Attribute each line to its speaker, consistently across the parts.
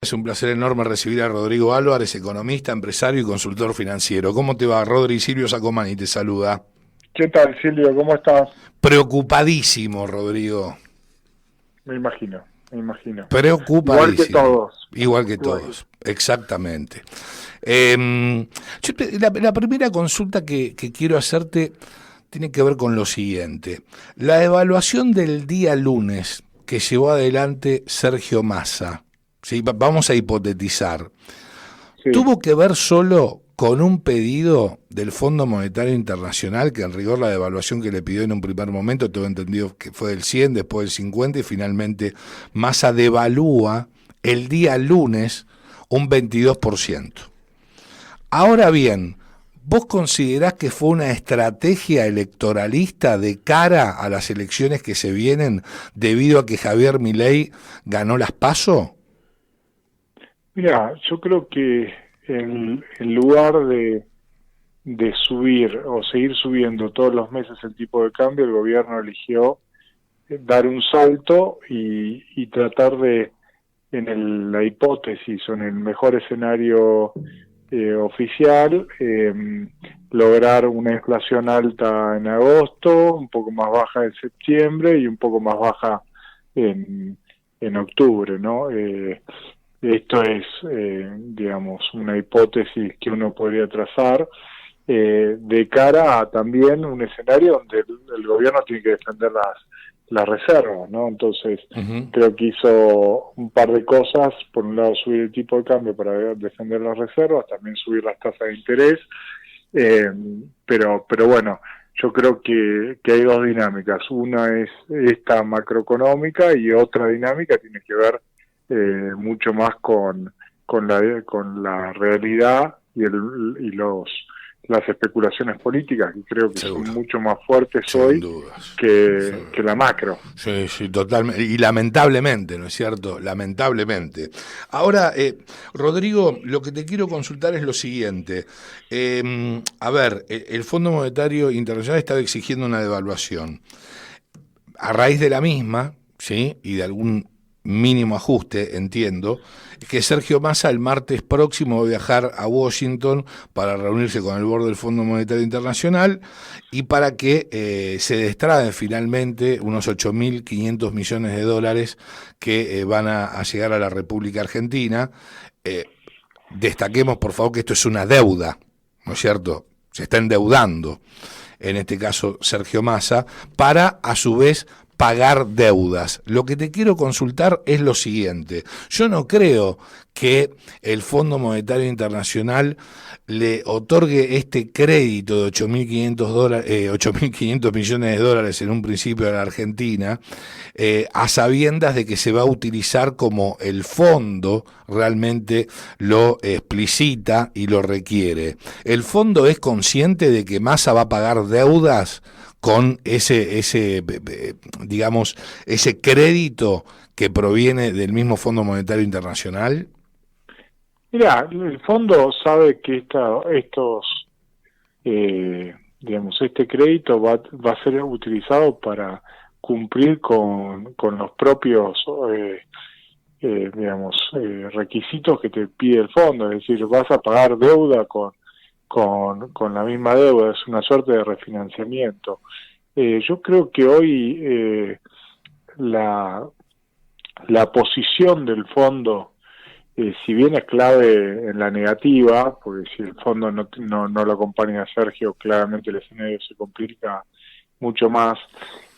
Speaker 1: Es un placer enorme recibir a Rodrigo Álvarez, economista, empresario y consultor financiero. ¿Cómo te va, Rodri? Silvio Sacomani te saluda.
Speaker 2: ¿Qué tal, Silvio? ¿Cómo estás?
Speaker 1: Preocupadísimo, Rodrigo.
Speaker 2: Me imagino, me imagino. Igual que
Speaker 1: Preocupadísimo.
Speaker 2: todos.
Speaker 1: Igual que
Speaker 2: Igual.
Speaker 1: todos, exactamente. La primera consulta que quiero hacerte tiene que ver con lo siguiente. La evaluación del día lunes que llevó adelante Sergio Massa, ¿sí? Vamos a hipotetizar.
Speaker 2: Sí,
Speaker 1: ¿Tuvo que ver solo con un pedido del Fondo Monetario Internacional, que en rigor la devaluación que le pidió en un primer momento, tengo entendido que fue del 100, después del 50, y finalmente Massa devalúa el día lunes un 22%? Ahora bien, ¿vos considerás que fue una estrategia electoralista de cara a las elecciones que se vienen debido a que Javier Milei ganó las PASO?
Speaker 2: mira, yo creo que en lugar de subir o seguir subiendo todos los meses el tipo de cambio, el gobierno eligió dar un salto y tratar de, la hipótesis o en el mejor escenario oficial, lograr una inflación alta en agosto, un poco más baja en septiembre y un poco más baja en, en octubre, ¿no? Esto es, digamos, una hipótesis que uno podría trazar de cara a también un escenario donde el gobierno tiene que defender las reservas, ¿no? Entonces,
Speaker 1: Uh-huh.
Speaker 2: creo que hizo un par de cosas. Por un lado, subir el tipo de cambio para defender las reservas, también subir las tasas de interés, eh, pero bueno, yo creo que hay dos dinámicas. Una es esta macroeconómica y otra dinámica tiene que ver mucho más con la realidad y las especulaciones políticas, que creo que son
Speaker 1: Seguro,
Speaker 2: mucho más fuertes
Speaker 1: sin
Speaker 2: hoy
Speaker 1: dudas.
Speaker 2: que la macro.
Speaker 1: Sí, sí, totalmente. Y lamentablemente, ¿no es cierto? Lamentablemente. Ahora, Rodrigo, lo que te quiero consultar es lo siguiente. A ver, el Fondo Monetario Internacional estaba exigiendo una devaluación. A raíz de la misma, ¿sí? Y de algún mínimo ajuste, entiendo, que Sergio Massa el martes próximo va a viajar a Washington para reunirse con el board del Fondo Monetario Internacional y para que se destraden finalmente unos 8.500 millones de dólares que van a llegar a la República Argentina. Eh, Destaquemos, por favor, que esto es una deuda, ¿no es cierto? Se está endeudando, en este caso Sergio Massa, para a su vez pagar deudas. Lo que te quiero consultar es lo siguiente. Yo no creo que el Fondo Monetario Internacional le otorgue este crédito de 8.500 dólares, 8.500 millones de dólares en un principio a la Argentina, a sabiendas de que se va a utilizar como el fondo realmente lo explicita y lo requiere. ¿El fondo es consciente de que Massa va a pagar deudas con digamos, ese crédito que proviene del mismo Fondo Monetario Internacional?
Speaker 2: Mira, el fondo sabe que digamos, este crédito va a ser utilizado para cumplir con los propios digamos, requisitos que te pide el fondo. Es decir, vas a pagar deuda con la misma deuda, es una suerte de refinanciamiento. Yo creo que hoy la, la posición del fondo, si bien es clave en la negativa, porque si el fondo no lo acompaña a Sergio, claramente el escenario se complica mucho más,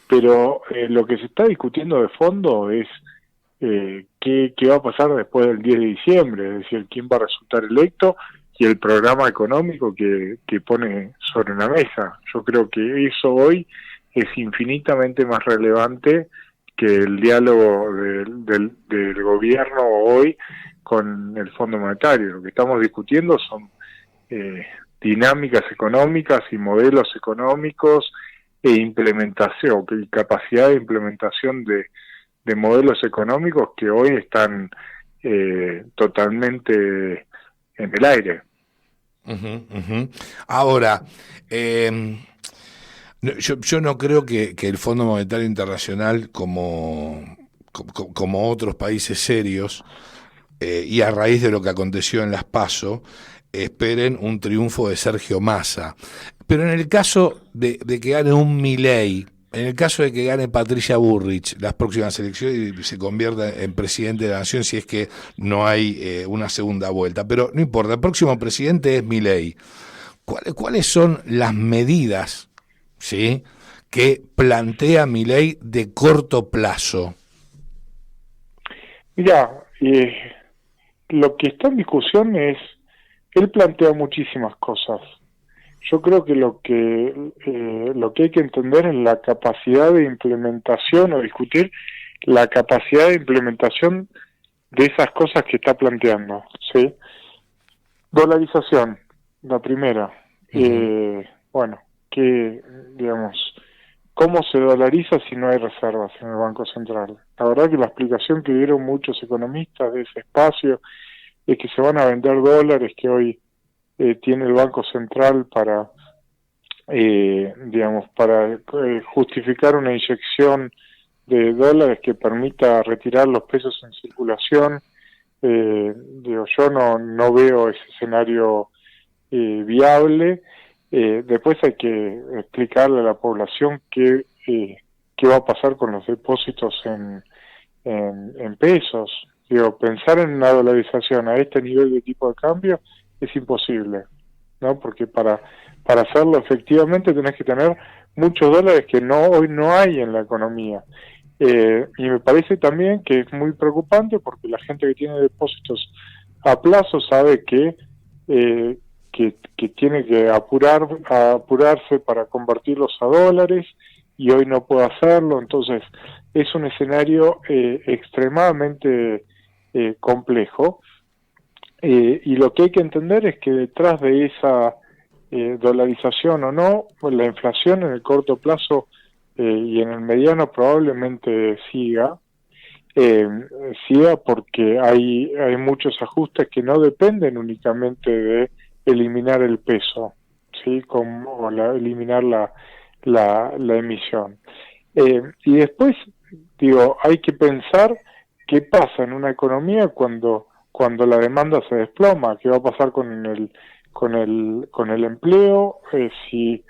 Speaker 2: pero lo que se está discutiendo de fondo es qué va a pasar después del 10 de diciembre, es decir, quién va a resultar electo y el programa económico que pone sobre la mesa. Yo creo que eso hoy es infinitamente más relevante que el diálogo del gobierno hoy con el Fondo Monetario. Lo que estamos discutiendo son eh, dinámicas económicas y modelos económicos e implementación, y capacidad de implementación de modelos económicos que hoy están totalmente en el aire.
Speaker 1: Uh-huh, uh-huh. Ahora, yo no creo que el Fondo Monetario Internacional, como otros países serios, y a raíz de lo que aconteció en las PASO, esperen un triunfo de Sergio Massa. Pero en el caso de que gane un Milei, en el caso de que gane Patricia Bullrich las próximas elecciones y se convierta en presidente de la nación, si es que no hay una segunda vuelta, pero no importa, el próximo presidente es Milei. ¿Cuáles son las medidas, sí, que plantea Milei de corto plazo?
Speaker 2: Mira, lo que está en discusión es, él plantea muchísimas cosas. Yo creo que lo que hay que entender es la capacidad de implementación o discutir la capacidad de implementación de esas cosas que está planteando, ¿sí? Dolarización, la primera. Bueno, que, digamos, ¿cómo se dolariza si no hay reservas en el Banco Central? La verdad que la explicación que dieron muchos economistas de ese espacio es que se van a vender dólares que hoy tiene el Banco Central para, digamos, para justificar una inyección de dólares que permita retirar los pesos en circulación. Digo, yo no veo ese escenario viable. Después hay que explicarle a la población qué va a pasar con los depósitos en pesos. Digo, pensar en una dolarización a este nivel de tipo de cambio es imposible, ¿no? Porque para hacerlo efectivamente tenés que tener muchos dólares que hoy no hay en la economía. Y me parece también que es muy preocupante porque la gente que tiene depósitos a plazo sabe que tiene que apurarse para convertirlos a dólares y hoy no puede hacerlo. Entonces es un escenario extremadamente complejo. Y lo que hay que entender es que detrás de esa dolarización o no, pues la inflación en el corto plazo y en el mediano probablemente siga porque hay muchos ajustes que no dependen únicamente de eliminar el peso, ¿sí? Como eliminar la emisión. Y después, digo, hay que pensar qué pasa en una economía cuando la demanda se desploma, qué va a pasar con el empleo. Si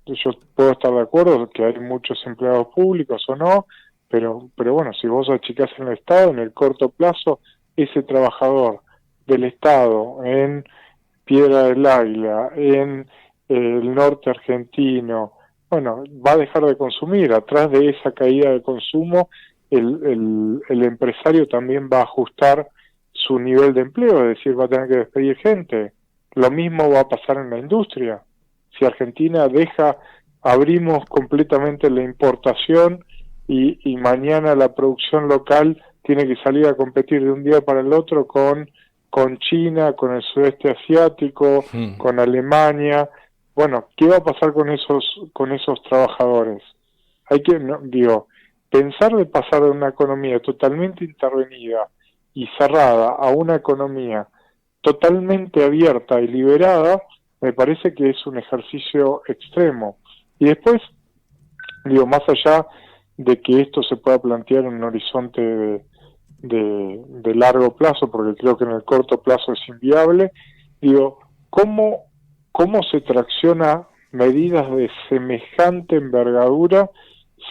Speaker 2: yo puedo estar de acuerdo que hay muchos empleados públicos o no, pero bueno, si vos achicás en el Estado, en el corto plazo, ese trabajador del Estado en Piedra del Águila, en el norte argentino, bueno, va a dejar de consumir. Atrás de esa caída de consumo, el empresario también va a ajustar su nivel de empleo, es decir, va a tener que despedir gente. Lo mismo va a pasar en la industria. Si Argentina abrimos completamente la importación y mañana la producción local tiene que salir a competir de un día para el otro con China, con el sudeste asiático, con Alemania. Bueno, ¿qué va a pasar con esos trabajadores? Hay que, pensar de pasar de una economía totalmente intervenida y cerrada a una economía totalmente abierta y liberada, me parece que es un ejercicio extremo. Y después, más allá de que esto se pueda plantear en un horizonte de largo plazo, porque creo que en el corto plazo es inviable, ¿cómo se tracciona medidas de semejante envergadura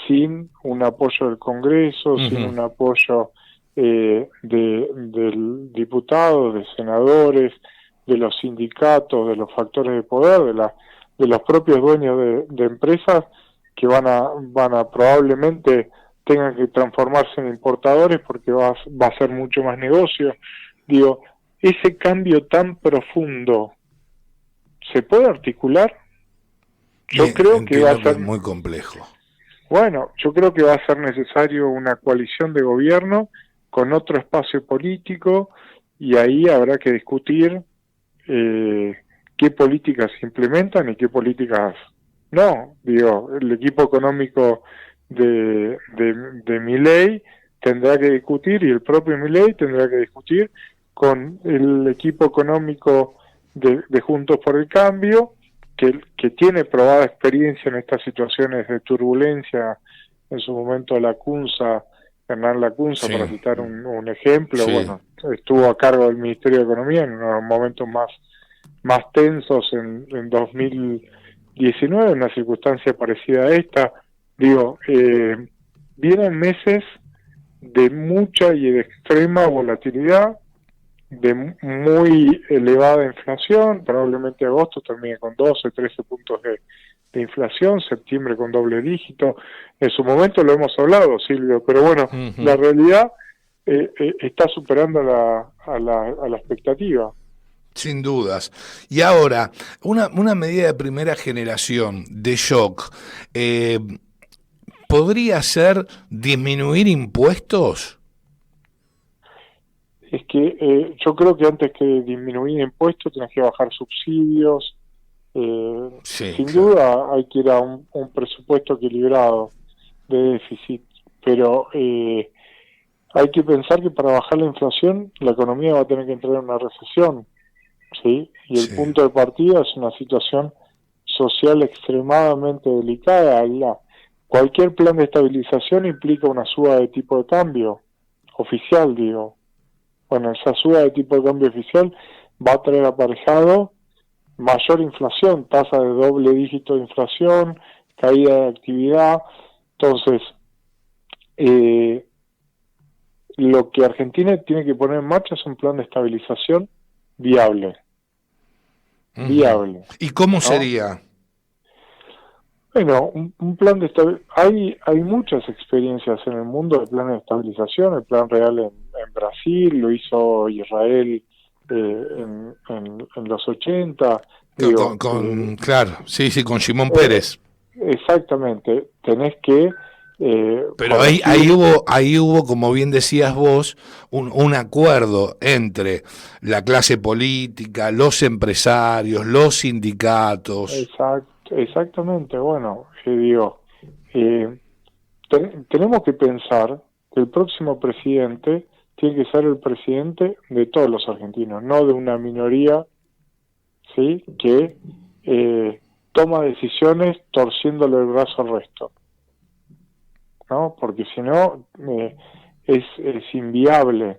Speaker 2: sin un apoyo del Congreso, sin un apoyo del diputado, de senadores, de los sindicatos, de los factores de poder, de los propios dueños de empresas que van a probablemente tengan que transformarse en importadores porque va a ser mucho más negocio? Ese cambio tan profundo, ¿se puede articular? Yo creo que va a ser
Speaker 1: muy complejo.
Speaker 2: Bueno, yo creo que va a ser necesario una coalición de gobierno con otro espacio político y ahí habrá que discutir qué políticas se implementan y qué políticas no. El equipo económico de Milei tendrá que discutir y el propio Milei tendrá que discutir con el equipo económico de Juntos por el Cambio, que tiene probada experiencia en estas situaciones de turbulencia, en su momento la CUNSA Hernán Lacunza,
Speaker 1: Sí.
Speaker 2: para citar un ejemplo,
Speaker 1: Sí.
Speaker 2: bueno, estuvo a cargo del Ministerio de Economía en unos momentos más tensos en 2019, una circunstancia parecida a esta. Digo, vienen meses de mucha y de extrema volatilidad, de muy elevada inflación, probablemente agosto termine con 12, 13 puntos de inflación, septiembre con doble dígito. En su momento lo hemos hablado, Silvio, pero bueno, la
Speaker 1: Ujú.
Speaker 2: realidad está superando a la expectativa.
Speaker 1: Sin dudas. Y ahora, una medida de primera generación de shock, eh, ¿podría ser disminuir impuestos?
Speaker 2: Es que yo creo que antes que disminuir impuestos tenés que bajar subsidios. eh,
Speaker 1: Sí,
Speaker 2: Sin
Speaker 1: claro.
Speaker 2: duda hay que ir a un presupuesto equilibrado de déficit, pero hay que pensar que para bajar la inflación la economía va a tener que entrar en una recesión, ¿sí? Y el
Speaker 1: Sí.
Speaker 2: punto de partida es una situación social extremadamente delicada. Cualquier plan de estabilización implica una suba de tipo de cambio oficial, digo. Bueno, esa suba de tipo de cambio oficial va a traer aparejado mayor inflación, tasa de doble dígito de inflación, caída de actividad. Entonces, eh, lo que Argentina tiene que poner en marcha es un plan de estabilización viable,
Speaker 1: Ujú.
Speaker 2: viable,
Speaker 1: ¿Y cómo
Speaker 2: ¿no?
Speaker 1: sería?
Speaker 2: Bueno, un plan de hay muchas experiencias en el mundo de planes de estabilización. El plan real en Brasil, lo hizo Israel en los 80. Digo,
Speaker 1: Claro, sí, sí, con Simón
Speaker 2: eh,
Speaker 1: Pérez.
Speaker 2: exactamente, tenés que
Speaker 1: Pero
Speaker 2: corregir.
Speaker 1: ahí hubo, como bien decías vos, un acuerdo entre la clase política, los empresarios, los sindicatos.
Speaker 2: Exactamente, bueno, digo, eh, tenemos que pensar que el próximo presidente tiene que ser el presidente de todos los argentinos, no de una minoría, ¿sí? Que toma decisiones torciéndole el brazo al resto, ¿no? Porque si no, es inviable.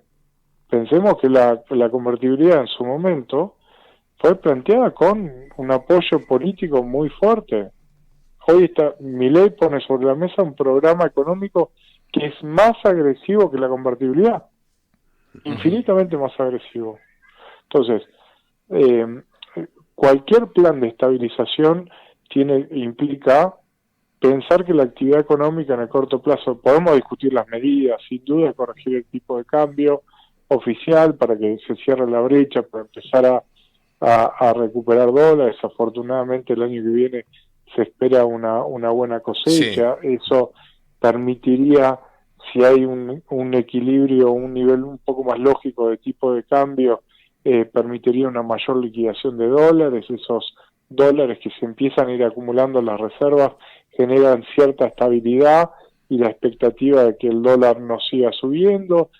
Speaker 2: Pensemos que la convertibilidad en su momento fue planteada con un apoyo político muy fuerte. Hoy Milei pone sobre la mesa un programa económico que es más agresivo que la convertibilidad, infinitamente más agresivo. Entonces, eh, cualquier plan de estabilización implica pensar que la actividad económica en el corto plazo, podemos discutir las medidas, sin duda, corregir el tipo de cambio oficial para que se cierre la brecha, para empezar a recuperar dólares. Afortunadamente el año que viene se espera una buena
Speaker 1: Sí.
Speaker 2: cosecha. Eso permitiría, si hay un equilibrio, un nivel un poco más lógico de tipo de cambio, permitiría una mayor liquidación de dólares. Esos dólares que se empiezan a ir acumulando en las reservas generan cierta estabilidad y la expectativa de que el dólar no siga subiendo.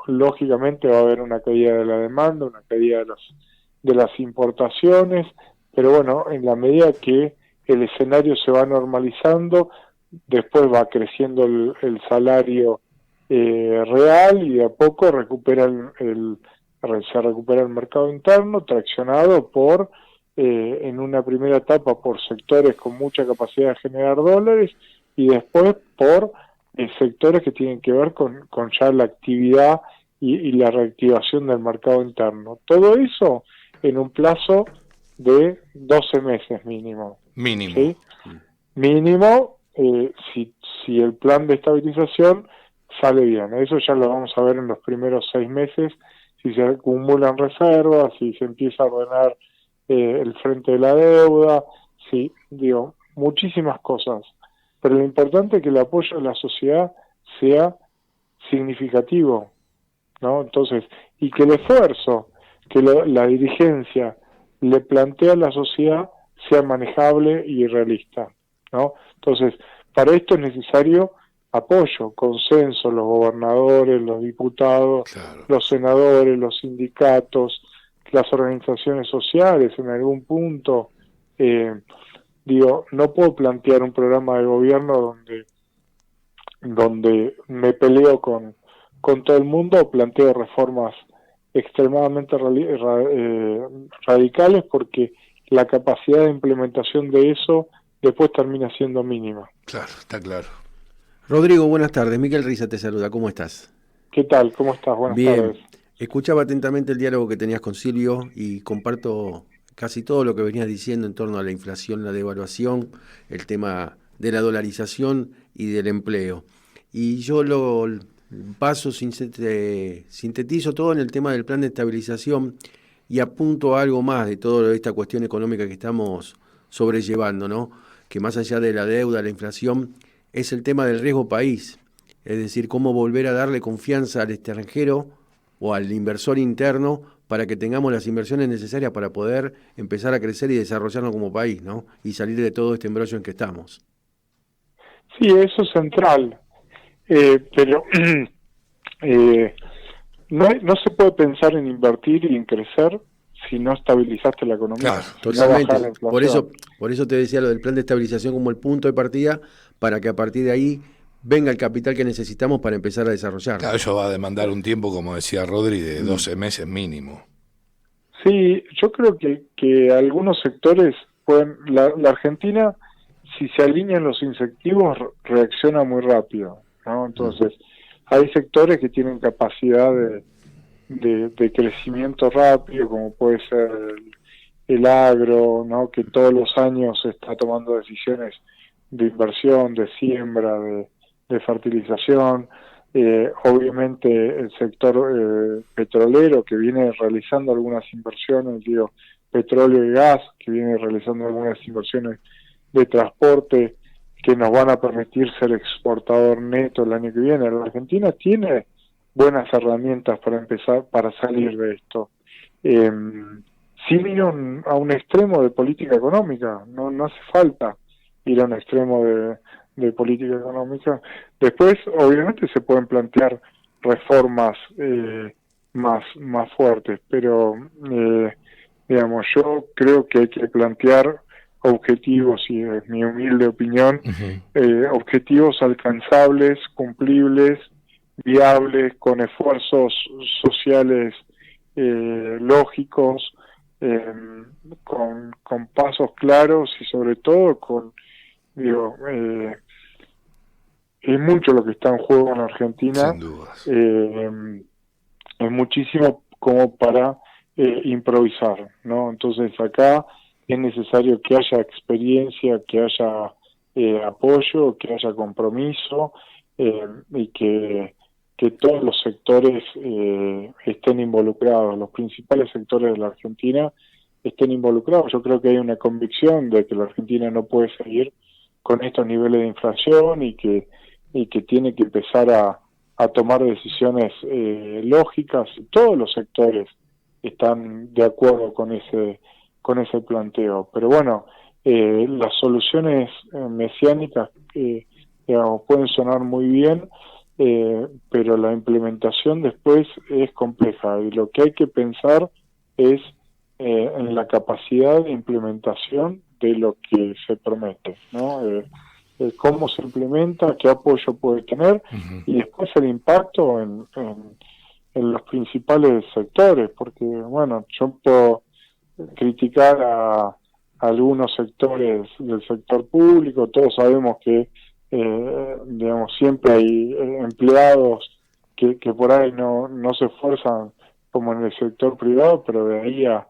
Speaker 2: Lógicamente va a haber una caída de la demanda, una caída de las importaciones, pero bueno, en la medida que el escenario se va normalizando, después va creciendo el salario real y de a poco se recupera el mercado interno, traccionado en una primera etapa por sectores con mucha capacidad de generar dólares y después por sectores que tienen que ver con ya la actividad y la reactivación del mercado interno. Todo eso en un plazo de 12 meses mínimo,
Speaker 1: Mínimo.
Speaker 2: ¿sí? Mínimo, si el plan de estabilización sale bien. Eso ya lo vamos a ver en los primeros 6 meses, si se acumulan reservas, si se empieza a ordenar el frente de la deuda, sí, digo, muchísimas cosas. Pero lo importante es que el apoyo de la sociedad sea significativo, ¿no? Entonces, y que el esfuerzo que la dirigencia le plantea a la sociedad sea manejable y realista, ¿no? Entonces, para esto es necesario apoyo, consenso, los gobernadores, los diputados,
Speaker 1: Claro.
Speaker 2: los senadores, los sindicatos, las organizaciones sociales en algún punto. No puedo plantear un programa de gobierno donde donde me peleo con todo el mundo o planteo reformas extremadamente radicales, porque la capacidad de implementación de eso después termina siendo mínima.
Speaker 1: Claro, está claro.
Speaker 3: Rodrigo, buenas tardes. Miquel Riza te saluda. ¿Cómo estás?
Speaker 2: ¿Qué tal? ¿Cómo estás? Buenas
Speaker 3: Bien.
Speaker 2: tardes.
Speaker 3: Escuchaba atentamente el diálogo que tenías con Silvio y comparto casi todo lo que venías diciendo en torno a la inflación, la devaluación, el tema de la dolarización y del empleo. Y yo lo sintetizo todo en el tema del plan de estabilización y apunto a algo más de toda esta cuestión económica que estamos sobrellevando, ¿no? Que más allá de la deuda, la inflación, es el tema del riesgo país. Es decir, cómo volver a darle confianza al extranjero o al inversor interno para que tengamos las inversiones necesarias para poder empezar a crecer y desarrollarnos como país, ¿no? Y salir de todo este embrollo en que estamos.
Speaker 2: Sí, eso es central, pero no se puede pensar en invertir y en crecer si no estabilizaste la economía.
Speaker 1: Claro,
Speaker 2: si
Speaker 3: totalmente.
Speaker 2: No la inflación.
Speaker 3: Por eso te decía lo del plan de estabilización como el punto de partida, para que a partir de ahí venga el capital que necesitamos para empezar a desarrollarlo.
Speaker 1: Claro, eso va a demandar un tiempo, como decía Rodri, de 12 meses mínimo.
Speaker 2: Sí, yo creo que algunos sectores pueden, la Argentina, si se alinean los incentivos, reacciona muy rápido, ¿no? Entonces, hay sectores que tienen capacidad de crecimiento rápido, como puede ser el agro, ¿no? Que todos los años está tomando decisiones de inversión, de siembra, de fertilización. Obviamente el sector petrolero, que viene realizando algunas inversiones, digo, petróleo y gas, que viene realizando algunas inversiones de transporte que nos van a permitir ser exportador neto el año que viene. La Argentina tiene buenas herramientas para empezar, para salir de esto. Sin ir a un extremo de política económica, no hace falta ir a un extremo de política económica. Después, obviamente, se pueden plantear reformas más fuertes, pero digamos, yo creo que hay que plantear objetivos, y es mi humilde opinión, objetivos alcanzables, cumplibles, viables, con esfuerzos sociales lógicos, con pasos claros y sobre todo es mucho lo que está en juego en Argentina.
Speaker 1: Sin dudas.
Speaker 2: Es muchísimo como para improvisar, ¿no? Entonces acá es necesario que haya experiencia, que haya apoyo, que haya compromiso, y que todos los sectores estén involucrados, los principales sectores de la Argentina estén involucrados. Yo creo que hay una convicción de que la Argentina no puede seguir con estos niveles de inflación y que tiene que empezar a tomar decisiones lógicas. Todos los sectores están de acuerdo con ese planteo. Pero bueno, las soluciones mesiánicas digamos, pueden sonar muy bien, pero la implementación después es compleja, y lo que hay que pensar es en la capacidad de implementación de lo que se promete, ¿no? Cómo se implementa, qué apoyo puede tener, y después el impacto en los principales sectores, porque bueno, yo puedo criticar a algunos sectores del sector público. Todos sabemos que digamos, siempre hay empleados que por ahí no se esfuerzan como en el sector privado, pero de ahí a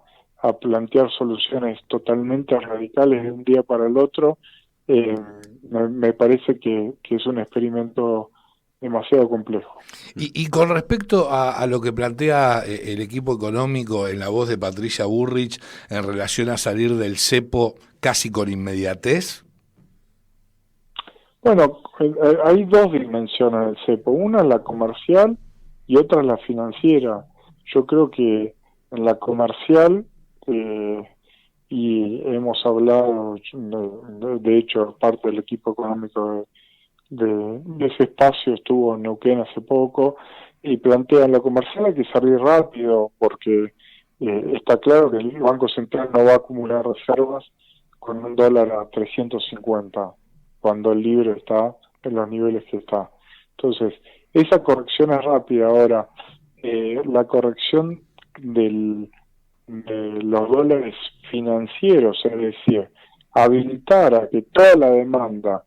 Speaker 2: plantear soluciones totalmente radicales de un día para el otro, me parece que es un experimento demasiado complejo.
Speaker 1: Y con respecto a lo que plantea el equipo económico en la voz de Patricia Bullrich en relación a salir del cepo casi con inmediatez.
Speaker 2: Bueno, hay dos dimensiones del cepo, una es la comercial y otra es la financiera. Yo creo que en la comercial, y hemos hablado, de hecho, parte del equipo económico de ese espacio estuvo en Neuquén hace poco, y plantean la comercial hay que salir rápido, porque está claro que el Banco Central no va a acumular reservas con un dólar a 350, cuando el libre está en los niveles que está. Entonces, esa corrección es rápida. Ahora, la corrección de los dólares financieros, es decir, habilitar a que toda la demanda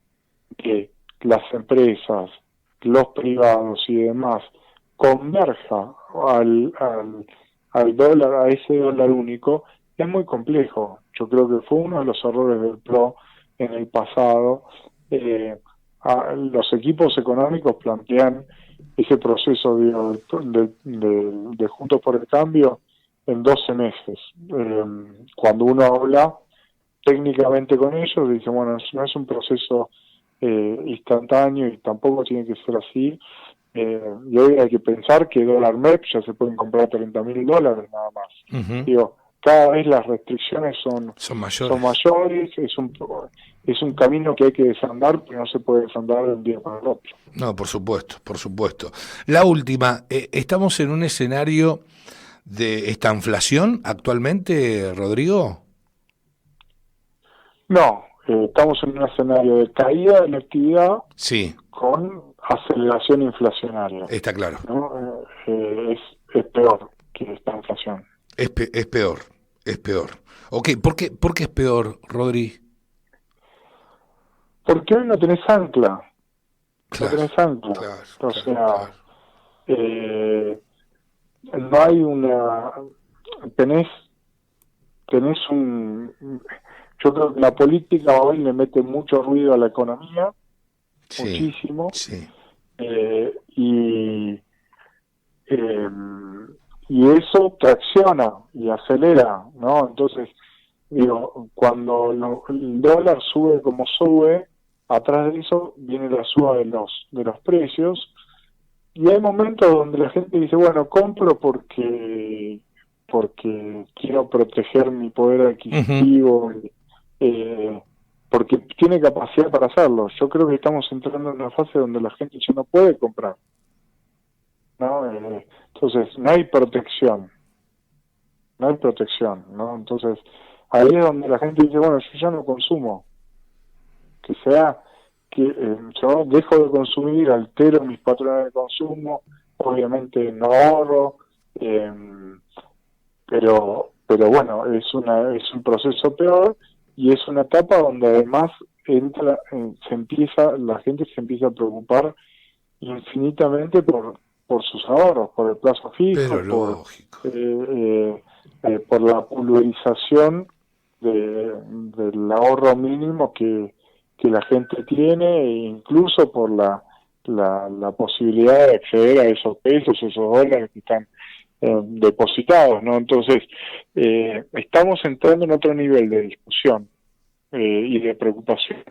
Speaker 2: que las empresas, los privados y demás converja al dólar, a ese dólar único, es muy complejo. Yo creo que fue uno de los errores del PRO en el pasado. Los equipos económicos plantean ese proceso de Juntos por el Cambio en 12 meses. Cuando uno habla técnicamente con ellos, dicen, bueno, no es un proceso instantáneo y tampoco tiene que ser así. Y hoy hay que pensar que dólar MEP ya se pueden comprar $30.000 nada más.
Speaker 1: Uh-huh.
Speaker 2: Digo, cada vez las restricciones son mayores, es un camino que hay que desandar, pero no se puede desandar de un día para el otro.
Speaker 1: No, por supuesto, por supuesto. La última, ¿estamos en un escenario de esta inflación actualmente, Rodrigo?
Speaker 2: No, estamos en un escenario de caída de la actividad,
Speaker 1: sí,
Speaker 2: con aceleración inflacionaria.
Speaker 1: Está claro.
Speaker 2: ¿No? Es peor que esta inflación.
Speaker 1: Es peor, es peor. Ok, ¿por qué es peor, Rodri?
Speaker 2: Porque hoy no tenés ancla.
Speaker 1: Claro,
Speaker 2: no tenés ancla.
Speaker 1: Claro,
Speaker 2: o sea, no hay una... Tenés un... Yo creo que la política hoy le mete mucho ruido a la economía,
Speaker 1: sí,
Speaker 2: muchísimo,
Speaker 1: sí.
Speaker 2: Y eso tracciona y acelera, ¿no? Entonces, digo, cuando el dólar sube como sube, atrás de eso viene la suba de los precios, y hay momentos donde la gente dice, bueno, compro porque quiero proteger mi poder adquisitivo, porque tiene capacidad para hacerlo. Yo creo que estamos entrando en una fase donde la gente ya no puede comprar, ¿no? Entonces no hay protección, ¿no? Entonces ahí es donde la gente dice, bueno, yo ya no consumo, que sea que yo dejo de consumir, altero mis patrones de consumo, obviamente no ahorro, pero bueno, es un proceso peor, y es una etapa donde además la gente se empieza a preocupar infinitamente por sus ahorros, por el plazo fijo, por la pulverización del ahorro mínimo que la gente tiene, e incluso por la posibilidad de acceder a esos pesos, esos dólares que están depositados, ¿no? Entonces, estamos entrando en otro nivel de discusión y de preocupación,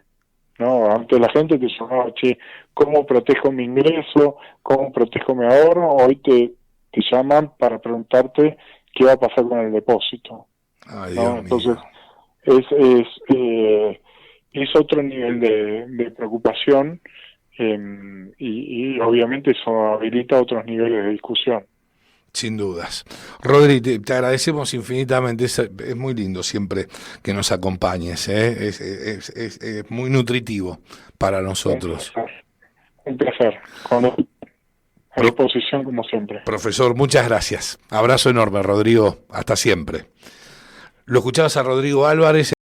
Speaker 2: ¿no? Antes la gente te llamaba, che, ¿cómo protejo mi ingreso? ¿Cómo protejo mi ahorro? Hoy te llaman para preguntarte qué va a pasar con el depósito.
Speaker 1: Ay,
Speaker 2: ¿no?
Speaker 1: Dios
Speaker 2: Entonces,
Speaker 1: mío.
Speaker 2: es otro nivel de preocupación, y obviamente eso habilita otros niveles de discusión.
Speaker 1: Sin dudas. Rodri, te agradecemos infinitamente, es muy lindo siempre que nos acompañes, es muy nutritivo para nosotros.
Speaker 2: Un placer. A disposición como siempre.
Speaker 1: Profesor, muchas gracias. Abrazo enorme, Rodrigo, hasta siempre. Lo escuchabas a Rodrigo Álvarez.